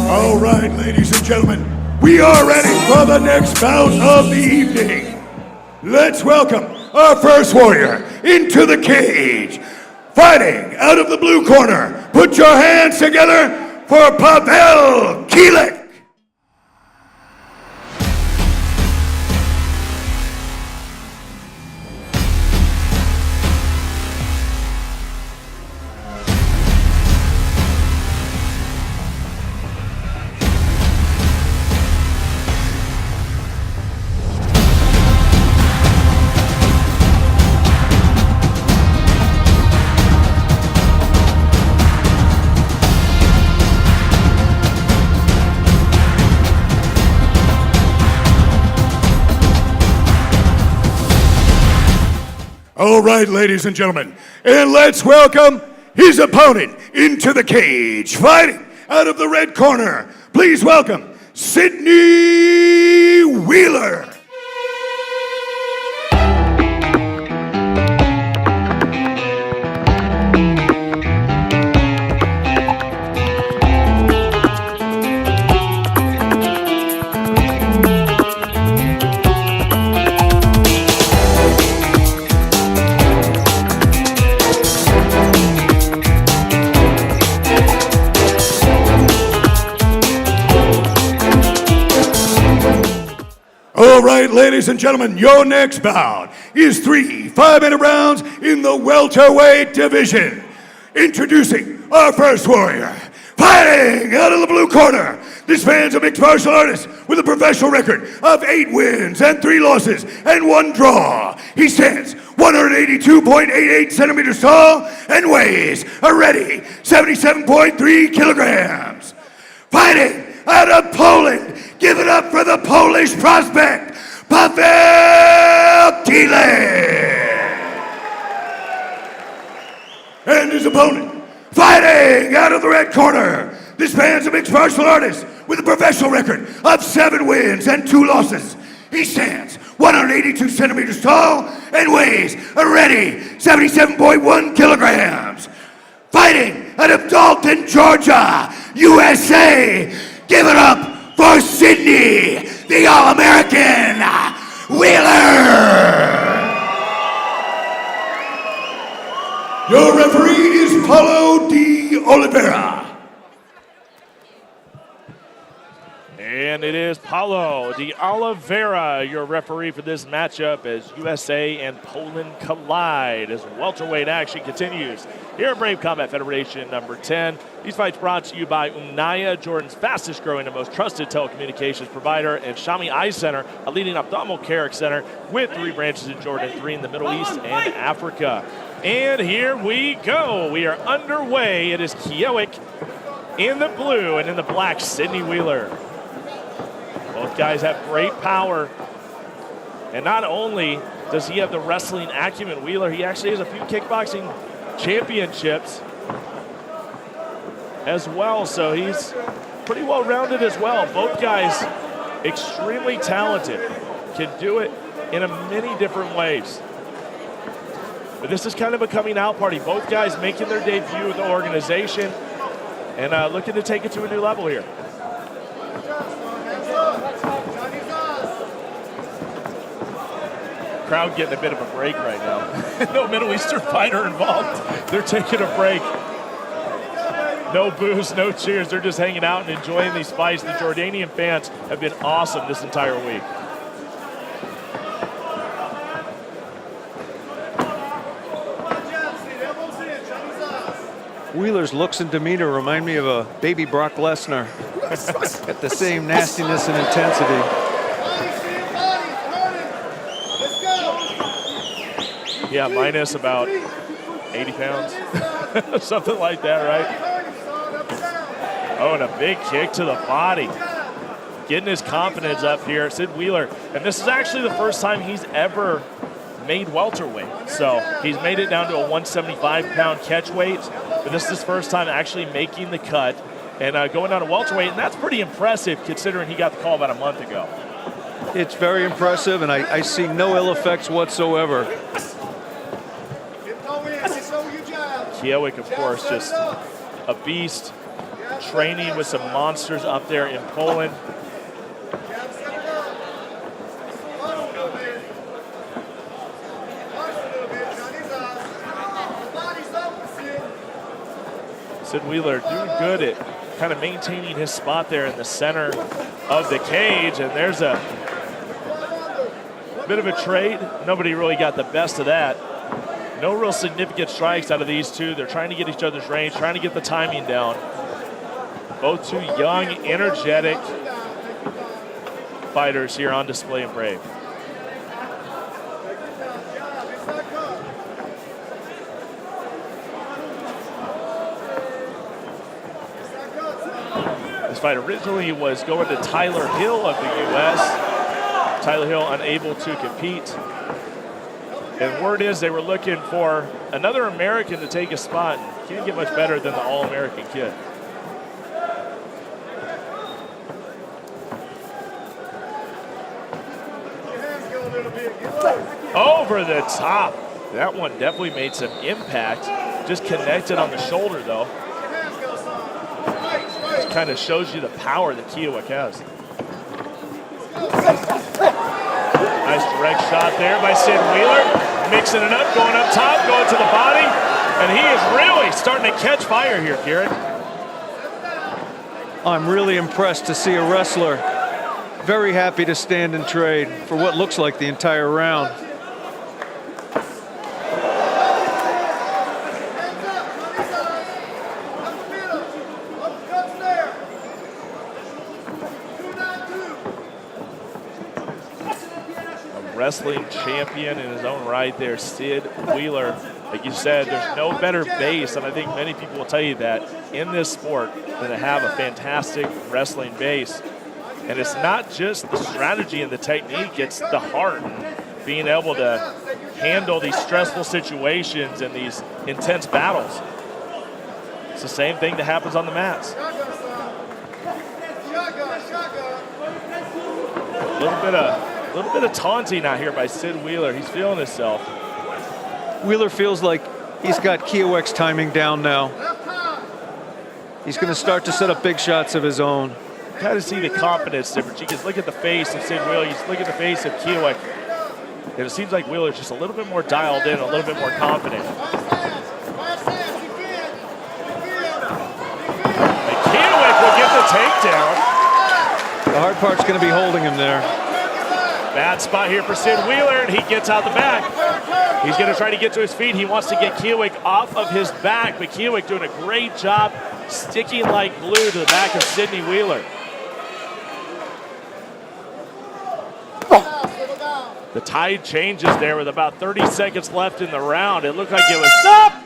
All right, ladies and gentlemen, we are ready for the next bout of the evening. Let's welcome our first warrior into the cage. Fighting out of the blue corner, put your hands together for Pawel Kielek. All right, ladies and gentlemen, and let's welcome his opponent into the cage. Fighting out of the red corner, please welcome Sidney Wheeler. All right, ladies and gentlemen, your next bout is 3 5-minute rounds in the welterweight division. Introducing our first warrior, fighting out of the blue corner. This man's a mixed martial artist with a professional record of 8 wins and 3 losses and 1 draw. He stands 182.88 centimeters tall and weighs a ready 77.3 kilograms. Fighting out of Poland, give it up for the Polish prospect, Pawel Kielek. And his opponent, fighting out of the red corner. This man's a mixed martial artist with a professional record of 7 wins and 2 losses. He stands 182 centimeters tall and weighs a ready 77.1 kilograms. Fighting out of Dalton, Georgia, USA. Give it up for Sidney, the All-American Wheeler. Your referee is Paulo de Oliveira. And it is Paulo de Oliveira, your referee for this matchup as USA and Poland collide as welterweight action continues here at Brave Combat Federation number 10. These fights brought to you by Umnaya, Jordan's fastest growing and most trusted telecommunications provider, and Shami Eye Center, a leading ophthalmic care center with 3 branches in Jordan, 3 in the Middle East and Africa. And here we go. We are underway. It is Kielek in the blue and in the black, Sidney Wheeler. Both guys have great power. And not only does he have the wrestling acumen, Wheeler, he actually has a few kickboxing championships as well. So he's pretty well rounded as well. Both guys extremely talented, can do it in many different ways. But this is kind of a coming out party. Both guys making their debut with the organization and looking to take it to a new level here. Crowd getting a bit of a break right now. No Middle Eastern fighter involved. They're taking a break. No booze, no cheers. They're just hanging out and enjoying these fights. The Jordanian fans have been awesome this entire week. Wheeler's looks and demeanor remind me of a baby Brock Lesnar at the same nastiness and intensity. Yeah, minus about 80 pounds, something like that, right? Oh, and a big kick to the body. Getting his confidence up here, Sid Wheeler. And this is actually the first time he's ever made welterweight. So he's made it down to a 175-pound catch weight, but this is his first time actually making the cut and going down to welterweight, and that's pretty impressive considering he got the call about a month ago. It's very impressive, and I see no ill effects whatsoever. Kielek, of course, just a beast. training with some monsters up there in Poland. Sid Wheeler doing good at kind of maintaining his spot there in the center of the cage, and there's a bit of a trade. Nobody really got the best of that. No real significant strikes out of these two. They're trying to get each other's range, trying to get the timing down. Both two young, energetic fighters here on display in Brave. This fight originally was going to Tyler Hill of the U.S. Tyler Hill unable to compete. And word is they were looking for another American to take a spot. Can't get much better than the All-American kid. Over the top. That one definitely made some impact. Just connected on the shoulder, though. Just kind of shows you the power that Kielek has. Nice direct shot there by Sid Wheeler. Mixing it up, going up top, going to the body. And he is really starting to catch fire here, Kielek. I'm really impressed to see a wrestler very happy to stand and trade for what looks like the entire round. Wrestling champion in his own right there, Sid Wheeler. Like you said, there's no better base, and I think many people will tell you that in this sport than to have a fantastic wrestling base. And it's not just the strategy and the technique, it's the heart. Being able to handle these stressful situations and these intense battles. It's the same thing that happens on the mats. A little bit of taunting out here by Sid Wheeler. He's feeling himself. Wheeler feels like he's got Kielek's timing down now. He's going to start to set up big shots of his own. Kind of see the confidence difference. You can look at the face of Sid Wheeler. You look at the face of Kielek. And it seems like Wheeler's just a little bit more dialed in, a little bit more confident. And Kielek will get the takedown. The hard part's going to be holding him there. Bad spot here for Sid Wheeler, and he gets out the back. He's going to try to get to his feet. He wants to get Kielek off of his back, but Kielek doing a great job sticking like glue to the back of Sidney Wheeler. The tide changes there with about 30 seconds left in the round. It looked like it was stop.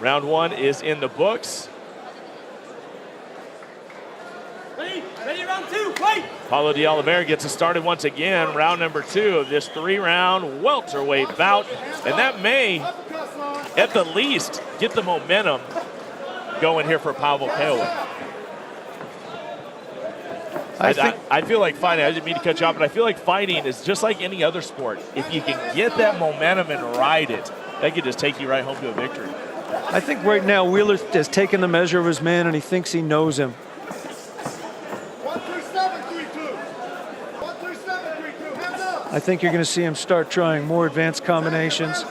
Round one is in the books. Ready, round two, fight! Paulo de Oliveira gets us started once again. Round number two of this 3-round welterweight bout. And that may, at the least, get the momentum going here for Pawel. I feel like fighting, I didn't mean to cut you off, but I feel like fighting is just like any other sport. If you can get that momentum and ride it, that could just take you right home to a victory. I think right now Wheeler has taken the measure of his man and he thinks he knows him. 137-3-2. 137-3-2. Hands up. I think you're going to see him start trying more advanced combinations.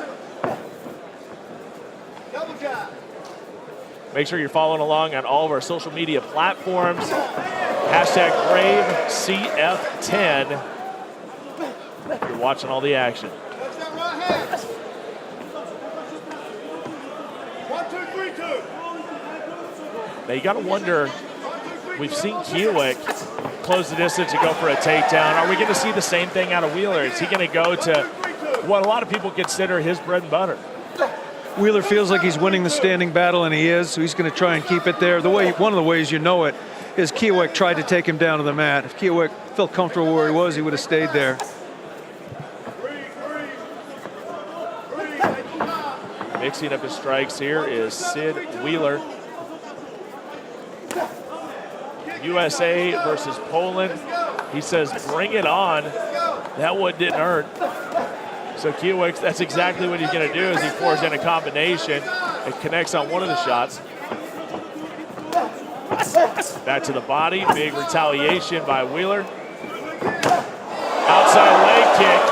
Double jab. Make sure you're following along on all of our social media platforms. Hashtag BraveCF10. You're watching all the action. Touch that right hand. 1, 2, 3, 2. Now you got to wonder, we've seen Kielek close the distance and go for a takedown. Are we going to see the same thing out of Wheeler? Is he going to go to what a lot of people consider his bread and butter? Wheeler feels like he's winning the standing battle, and he is, so he's going to try and keep it there. One of the ways you know it is Kielek tried to take him down to the mat. If Kielek felt comfortable where he was, he would have stayed there. Mixing up his strikes here is Sid Wheeler. USA versus Poland. He says, bring it on. That one didn't hurt. So Kielek, that's exactly what he's going to do is he pours in a combination and connects on one of the shots. Back to the body, big retaliation by Wheeler. Outside leg kick.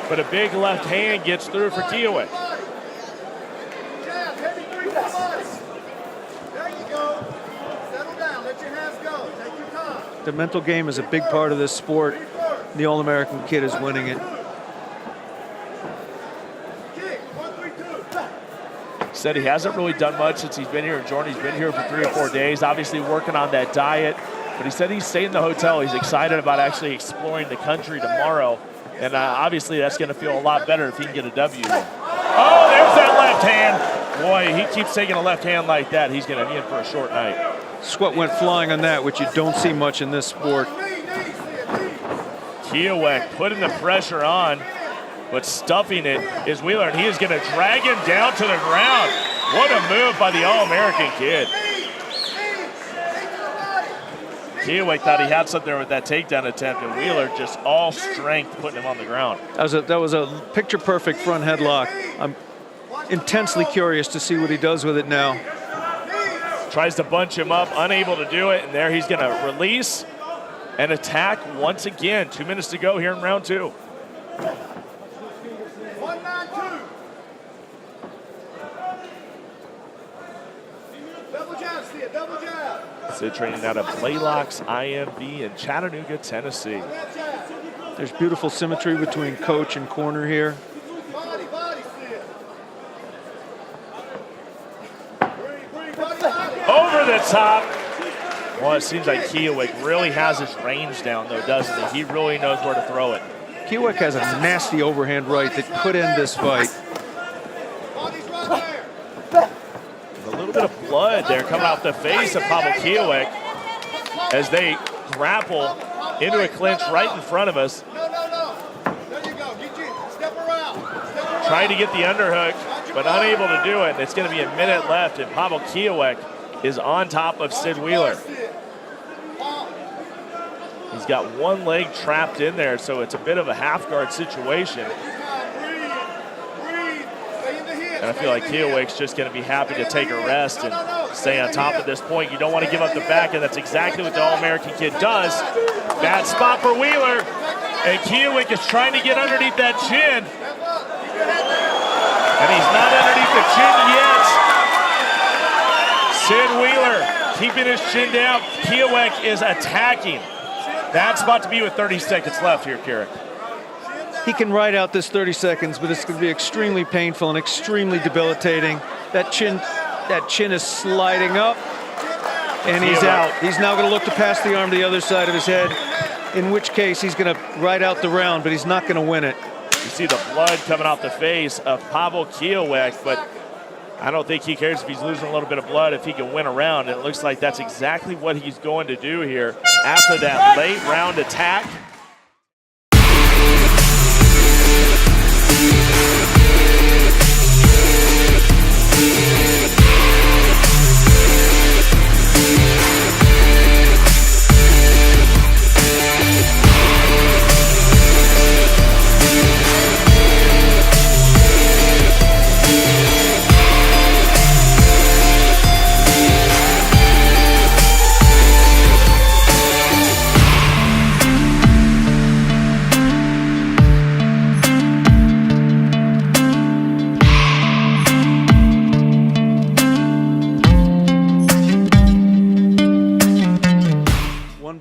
But a big left hand gets through for Kielek. Jab, heavy 3 to the body. There you go. Settle down, let your hands go. Take your time. The mental game is a big part of this sport. The All-American kid is winning it. Kick, 1, 3, 2. Said he hasn't really done much since he's been here in Jordan. He's been here for 3 or 4 days, obviously working on that diet. But he said he's staying in the hotel. He's excited about actually exploring the country tomorrow. And obviously that's going to feel a lot better if he can get a W. Oh, there's that left hand. Boy, he keeps taking a left hand like that. He's going to be in for a short night. Sweat went flying on that, which you don't see much in this sport. Kielek putting the pressure on, but stuffing it is Wheeler, and he is going to drag him down to the ground. What a move by the All-American kid. Kielek thought he had something there with that takedown attempt, and Wheeler just all strength putting him on the ground. That was a picture-perfect front headlock. I'm intensely curious to see what he does with it now. Tries to bunch him up, unable to do it, and there he's going to release and attack once again. 2 minutes to go here in round 2. 1-9-2. Double jab, Sid, double jab. Sid training out of Playlocks IMB in Chattanooga, Tennessee. There's beautiful symmetry between coach and corner here. Body, Sid. Bring, body. Over the top. Well, it seems like Kielek really has his range down, though, doesn't he? He really knows where to throw it. Kielek has a nasty overhand right that could end this fight. Body's right there. A little bit of blood there coming off the face of Pawel Kielek as they grapple into a clinch right in front of us. No. There you go. Step around. Trying to get the underhook, but unable to do it. And it's going to be a minute left, and Pawel Kielek is on top of Sid Wheeler. He's got one leg trapped in there, so it's a bit of a half guard situation. And I feel like Kielek's just going to be happy to take a rest and stay on top at this point. You don't want to give up the back, and that's exactly what the All-American kid does. Bad spot for Wheeler, and Kielek is trying to get underneath that chin. And he's not underneath the chin yet. Sid Wheeler keeping his chin down. Kielek is attacking. That's about to be with 30 seconds left here, Kielek. He can ride out this 30 seconds, but it's going to be extremely painful and extremely debilitating. That chin is sliding up, and he's out. He's now going to look to pass the arm to the other side of his head, in which case he's going to ride out the round, but he's not going to win it. You see the blood coming off the face of Pawel Kielek, but I don't think he cares if he's losing a little bit of blood if he can win a round. And it looks like that's exactly what he's going to do here after that late round attack.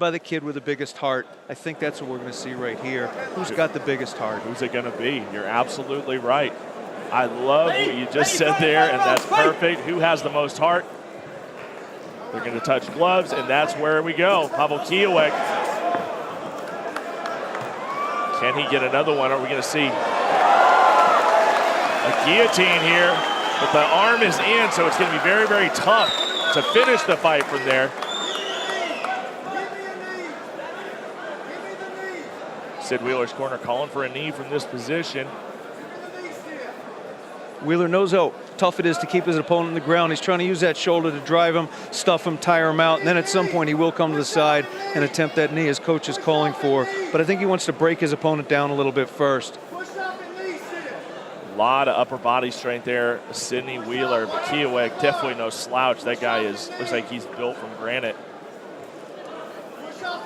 by the kid with the biggest heart. I think that's what we're going to see right here. Who's got the biggest heart? Who's it going to be? You're absolutely right. I love what you just said there, and that's perfect. Who has the most heart? They're going to touch gloves, and that's where we go. Pawel Kielek. Can he get another one? Are we going to see a guillotine here? But the arm is in, so it's going to be very, very tough to finish the fight from there. Sid Wheeler's corner calling for a knee from this position. Wheeler knows how tough it is to keep his opponent on the ground. He's trying to use that shoulder to drive him, stuff him, tire him out, and then at some point he will come to the side and attempt that knee his coach is calling for. But I think he wants to break his opponent down a little bit first. A lot of upper body strength there, Sidney Wheeler, but Kielek definitely no slouch. That guy looks like he's built from granite.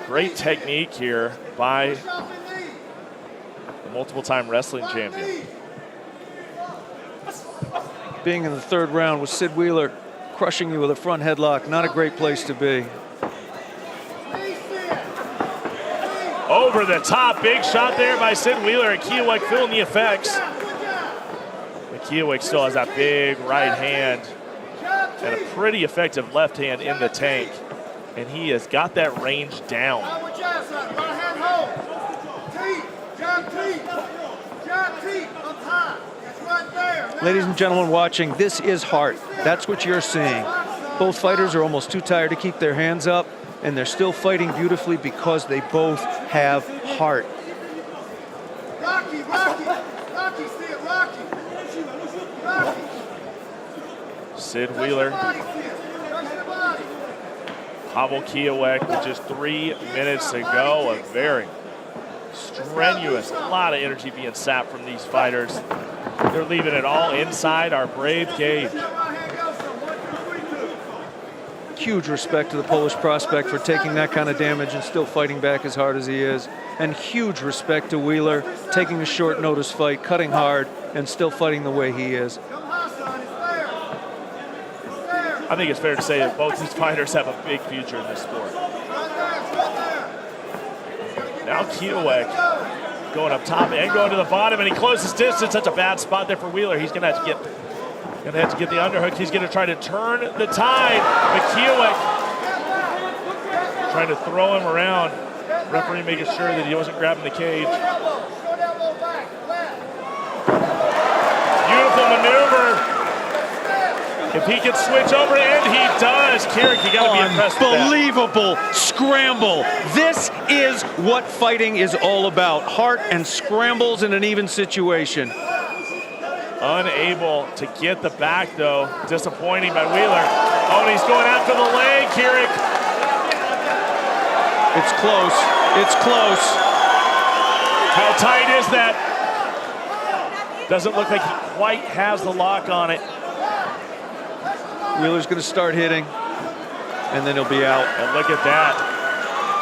Great technique here by the multiple-time wrestling champion. Being in the third round with Sid Wheeler crushing you with a front headlock, not a great place to be. Over the top, big shot there by Sid Wheeler, and Kielek feeling the effects. But Kielek still has that big right hand and a pretty effective left hand in the tank. And he has got that range down. Ladies and gentlemen watching, this is heart. That's what you're seeing. Both fighters are almost too tired to keep their hands up, and they're still fighting beautifully because they both have heart. Rocky, see it, Rocky. Sid Wheeler, Pawel Kielek with just 3 minutes to go. A very strenuous, a lot of energy being sapped from these fighters. They're leaving it all inside our brave cage. Huge respect to the Polish prospect for taking that kind of damage and still fighting back as hard as he is. And huge respect to Wheeler, taking a short notice fight, cutting hard, and still fighting the way he is. I think it's fair to say that both these fighters have a big future in this sport. Now Kielek going up top and going to the bottom, and he closes distance. That's a bad spot there for Wheeler. He's gonna have to get the underhook. He's gonna try to turn the tide, but Kielek trying to throw him around. Referee making sure that he wasn't grabbing the cage. Beautiful maneuver. If he can switch over, and he does. Kielek, you gotta be impressed with that. Unbelievable scramble. This is what fighting is all about. Heart and scrambles in an even situation. Unable to get the back, though. Disappointing by Wheeler. Oh, and he's going after the leg, Kielek. It's close. It's close. How tight is that? Doesn't look like he quite has the lock on it. Wheeler's going to start hitting, and then he'll be out. And look at that.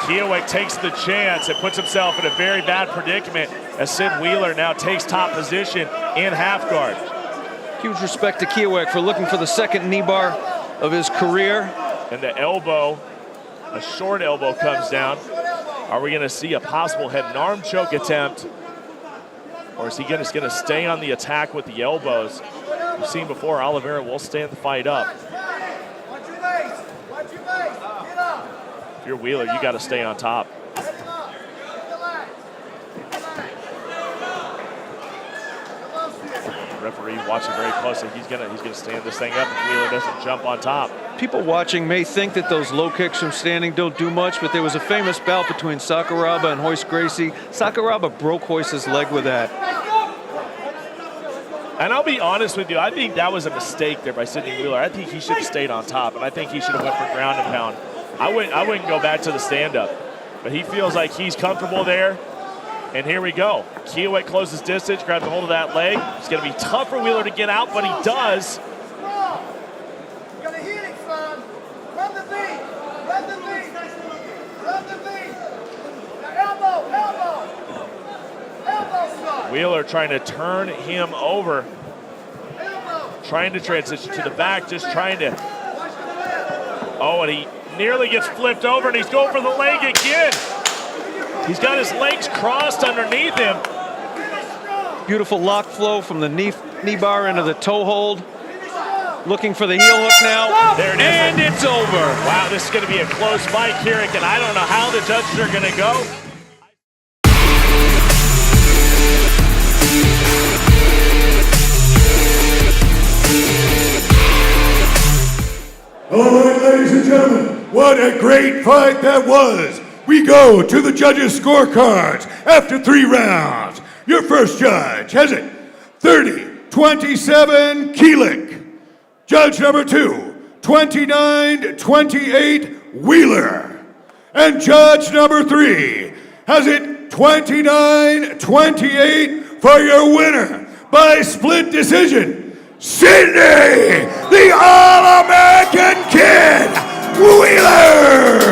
Kielek takes the chance and puts himself in a very bad predicament as Sid Wheeler now takes top position in half guard. Huge respect to Kielek for looking for the second knee bar of his career. And the elbow, a short elbow comes down. Are we going to see a possible head and arm choke attempt? Or is he just going to stay on the attack with the elbows? We've seen before, Oliveira will stand the fight up. If you're Wheeler, you got to stay on top. Referee watching very closely. He's gonna stand this thing up if Wheeler doesn't jump on top. People watching may think that those low kicks from standing don't do much, but there was a famous bout between Sakuraba and Royce Gracie. Sakuraba broke Royce's leg with that. And I'll be honest with you, I think that was a mistake there by Sidney Wheeler. I think he should have stayed on top, and I think he should have went for ground and pound. I wouldn't go back to the stand-up, but he feels like he's comfortable there. And here we go. Kielek closes distance, grabs a hold of that leg. It's going to be tough for Wheeler to get out, but he does. Wheeler trying to turn him over. Trying to transition to the back, just trying to... Oh, Oh, and he nearly gets flipped over, and he's going for the leg again. He's got his legs crossed underneath him. Beautiful lock flow from the knee bar into the toe hold. Looking for the heel hook now. There it is. And it's over. Wow, this is going to be a close fight, Kielek, and I don't know how the judges are going to go. All right, ladies and gentlemen, what a great fight that was. We go to the judges' scorecards after 3 rounds. Your first judge has it 30-27 Kielek. Judge number 2, 29-28 Wheeler. And judge number 3 has it 29-28 for your winner by split decision, Sidney, the All-American Kid Wheeler!